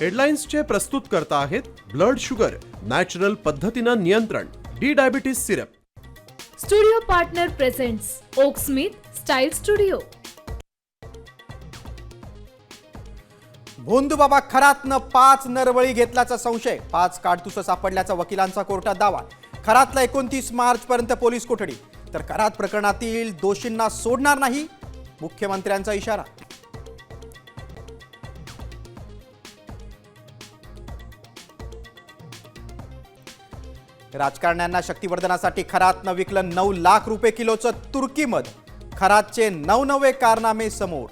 हेडलाइन्सचे प्रस्तुत करता आहेत ब्लड शुगर नॅचरल पद्धतीनं नियंत्रण D diabetes syrup. Studio partner presents oak smith style studio. भोंदूबाबा खरातनं 5 नरबळी घेतल्याचा संशय, 5 काडतुसं सापडल्याचा वकिलांचा कोर्टात दावा. खरातला 29 मार्च पर्यंत पोलीस कोठडी, तर खरात प्रकरणातील दोषींना सोडणार नाही, मुख्यमंत्र्यांचा इशारा. राजकारण्यांना शक्तिवर्धनासाठी खरातनं विकलं 9 लाख रुपये किलोचं तुर्की मध, खरातचे 9 नवे कारनामे समोर.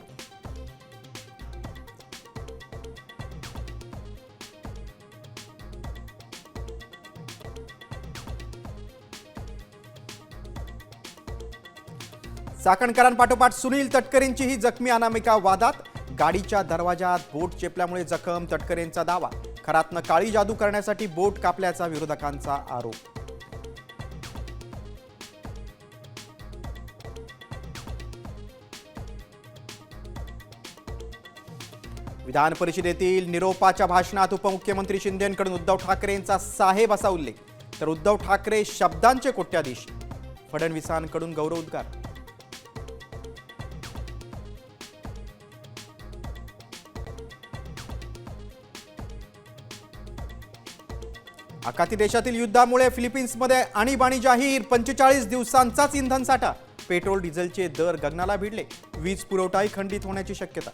चाकणकरांपाठोपाठ सुनील तटकरेंचीही जखमी अनामिका वादात. गाडीच्या दरवाजात बोट चेपल्यामुळे जखम, तटकरेंचा दावा. खरातनं काळी जादू करण्यासाठी बोट कापल्याचा विरोधकांचा आरोप. विधान परिषदेतील निरोपाच्या भाषणात उपमुख्यमंत्री शिंदेंकडून उद्धव ठाकरेंचा साहेब असा उल्लेख, तर उद्धव ठाकरे शब्दांचे कोट्याधीश. फडणवीसांकडून गौरवोद्गार. आखाती देशातील युद्धामुळे फिलिपिन्समध्ये आणीबाणी जाहीर, 45 दिवसांचाच इंधन साठा. पेट्रोल डिझेलचे दर गगनाला भिडले, वीज पुरवठाही खंडित होण्याची शक्यता.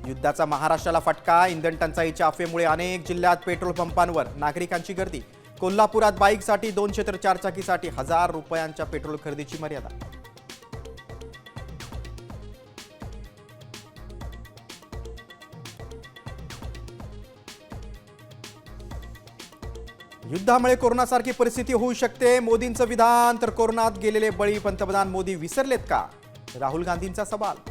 युद्धाचा महाराष्ट्राला फटका, इंधन टंचाईच्या अफवेमुळे अनेक जिल्ह्यात पेट्रोल पंपांवर नागरिकांची गर्दी. कोल्हापुरात बाईकसाठी 200 तर 4 चाकीसाठी 1000 रुपयांच्या पेट्रोल खरेदीची मर्यादा. युद्धामुळे कोरोनासारखी परिस्थिती होऊ शकते, मोदींचं विधान. तर कोरोनात गेलेले बळी पंतप्रधान मोदी विसरलेत का, राहुल गांधींचा सवाल.